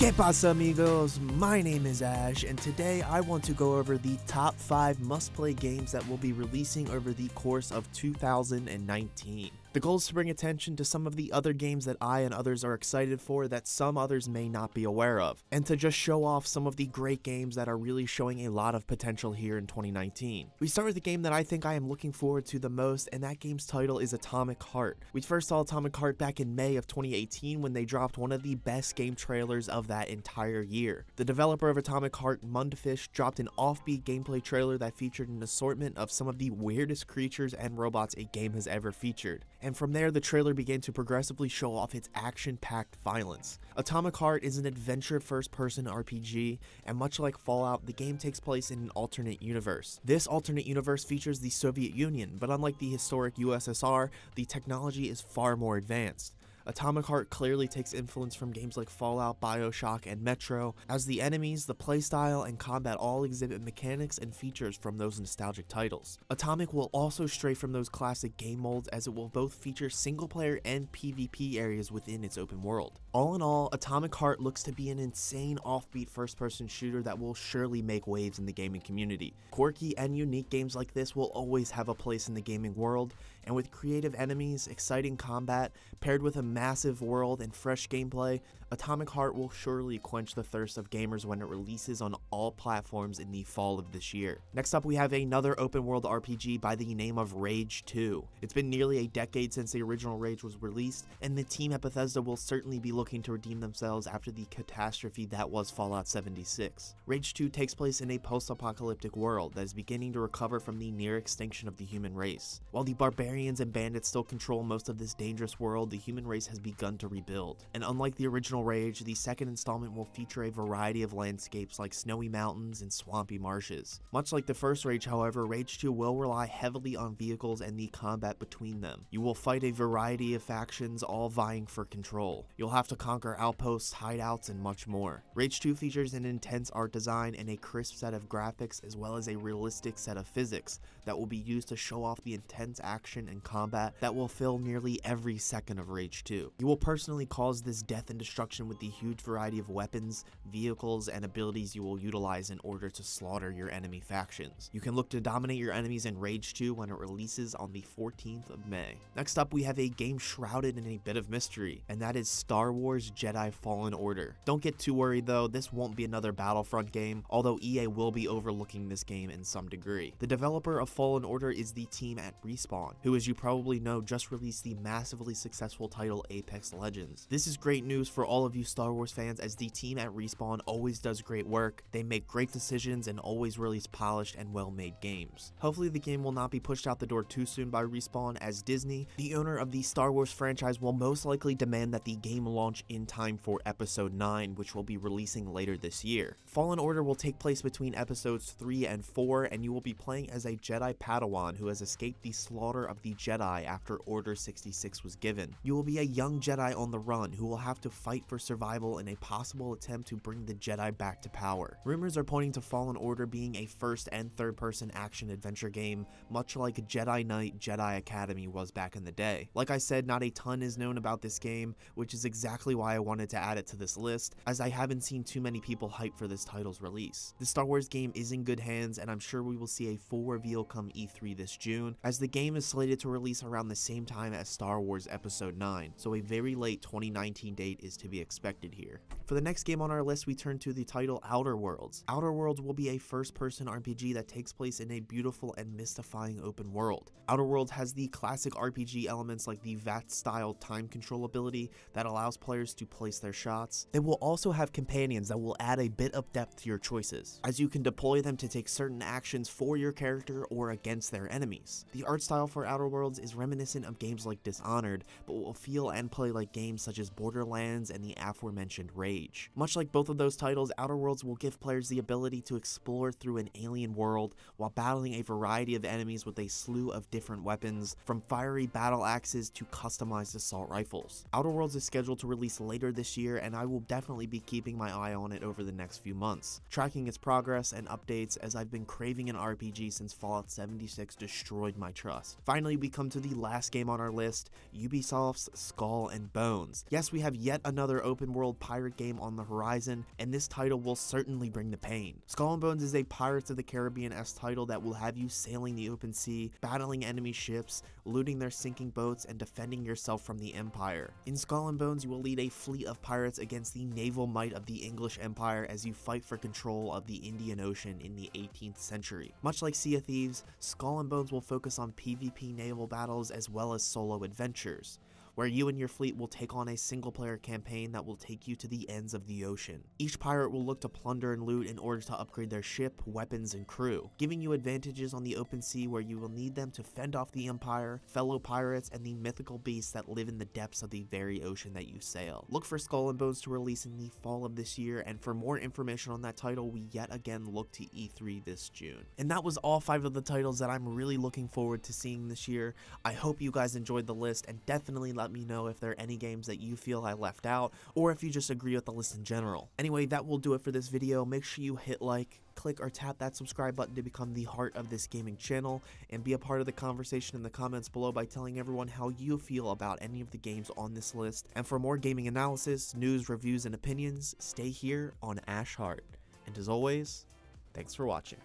¿Qué pasa, amigos? My name is Ash, and today I want to go over the top 5 must-play games that will be releasing over the course of 2019. The goal is to bring attention to some of the other games that I and others are excited for that some others may not be aware of, and to just show off some of the great games that are really showing a lot of potential here in 2019. We start with the game that I think I am looking forward to the most, and that game's title is Atomic Heart. We first saw Atomic Heart back in May of 2018 when they dropped one of the best game trailers of that entire year. The developer of Atomic Heart, Mundfish, dropped an offbeat gameplay trailer that featured an assortment of some of the weirdest creatures and robots a game has ever featured. And from there, the trailer began to progressively show off its action-packed violence. Atomic Heart is an adventure first-person RPG, and much like Fallout, the game takes place in an alternate universe. This alternate universe features the Soviet Union, but unlike the historic USSR, the technology is far more advanced. Atomic Heart clearly takes influence from games like Fallout, BioShock, and Metro, as the enemies, the playstyle, and combat all exhibit mechanics and features from those nostalgic titles. Atomic will also stray from those classic game molds, as it will both feature single-player and PvP areas within its open world. All in all, Atomic Heart looks to be an insane offbeat first-person shooter that will surely make waves in the gaming community. Quirky and unique games like this will always have a place in the gaming world, and with creative enemies, exciting combat, paired with a massive world and fresh gameplay, Atomic Heart will surely quench the thirst of gamers when it releases on all platforms in the fall of this year. Next up, we have another open world RPG by the name of Rage 2. It's been nearly a decade since the original Rage was released, and the team at Bethesda will certainly be looking to redeem themselves after the catastrophe that was Fallout 76. Rage 2 takes place in a post-apocalyptic world that is beginning to recover from the near extinction of the human race. While the barbarians and bandits still control most of this dangerous world, the human race has begun to rebuild. And unlike the original Rage, the second installment will feature a variety of landscapes like snowy mountains and swampy marshes. Much like the first Rage, however, Rage 2 will rely heavily on vehicles and the combat between them. You will fight a variety of factions, all vying for control. You'll have to conquer outposts, hideouts, and much more. Rage 2 features an intense art design and a crisp set of graphics, as well as a realistic set of physics that will be used to show off the intense action and combat that will fill nearly every second of Rage 2. You will personally cause this death and destruction with the huge variety of weapons, vehicles, and abilities you will utilize in order to slaughter your enemy factions. You can look to dominate your enemies in Rage 2 when it releases on the 14th of May. Next up, we have a game shrouded in a bit of mystery, and that is Star Wars Jedi Fallen Order. Don't get too worried though, this won't be another Battlefront game, although EA will be overlooking this game in some degree. The developer of Fallen Order is the team at Respawn, who, as you probably know, just released the massively successful title Apex Legends. This is great news for all of you Star Wars fans, as the team at Respawn always does great work. They make great decisions and always release polished and well-made games. Hopefully the game will not be pushed out the door too soon by Respawn, as Disney, the owner of the Star Wars franchise, will most likely demand that the game launch in time for Episode 9, which will be releasing later this year. Fallen Order will take place between Episodes 3 and 4, and you will be playing as a Jedi Padawan who has escaped the slaughter of the Jedi after Order 66 was given. You will be a young Jedi on the run who will have to fight for survival in a possible attempt to bring the Jedi back to power. Rumors are pointing to Fallen Order being a first and third person action adventure game, much like Jedi Knight Jedi Academy was back in the day. Like I said, not a ton is known about this game, which is exactly why I wanted to add it to this list, as I haven't seen too many people hype for this title's release. The Star Wars game is in good hands, and I'm sure we will see a full reveal come E3 this June, as the game is slated to release around the same time as Star Wars Episode 9, so a very late 2019 date is to be expected here. For the next game on our list, we turn to the title Outer Worlds. Outer Worlds will be a first-person RPG that takes place in a beautiful and mystifying open world. Outer Worlds has the classic RPG elements like the VAT-style time control ability that allows players to place their shots. They will also have companions that will add a bit of depth to your choices, as you can deploy them to take certain actions for your character or against their enemies. The art style for Outer Worlds is reminiscent of games like Dishonored, but will feel and play like games such as Borderlands and the aforementioned Rage. Much like both of those titles, Outer Worlds will give players the ability to explore through an alien world while battling a variety of enemies with a slew of different weapons, from fiery battle axes to customized assault rifles. Outer Worlds is scheduled to release later this year, and I will definitely be keeping my eye on it over the next few months, tracking its progress and updates, as I've been craving an RPG since Fallout 76 destroyed my trust. Finally, we come to the last game on our list, Ubisoft's Skull and Bones. Yes, we have yet another another open world pirate game on the horizon, and this title will certainly bring the pain. Skull and Bones is a Pirates of the Caribbean-esque title that will have you sailing the open sea, battling enemy ships, looting their sinking boats, and defending yourself from the Empire. In Skull and Bones, you will lead a fleet of pirates against the naval might of the English Empire as you fight for control of the Indian Ocean in the 18th century. Much like Sea of Thieves, Skull and Bones will focus on PvP naval battles as well as solo adventures, where you and your fleet will take on a single-player campaign that will take you to the ends of the ocean. Each pirate will look to plunder and loot in order to upgrade their ship, weapons, and crew, giving you advantages on the open sea where you will need them to fend off the Empire, fellow pirates, and the mythical beasts that live in the depths of the very ocean that you sail. Look for Skull and Bones to release in the fall of this year, and for more information on that title, we yet again look to E3 this June. And that was all 5 of the titles that I'm really looking forward to seeing this year. I hope you guys enjoyed the list, and definitely let me know if there are any games that you feel I left out, or if you just agree with the list in general. Anyway, that will do it for this video. Make sure you hit like, click or tap that subscribe button to become the heart of this gaming channel, and be a part of the conversation in the comments below by telling everyone how you feel about any of the games on this list. And for more gaming analysis, news, reviews, and opinions, stay here on Ash Heart. And as always, thanks for watching.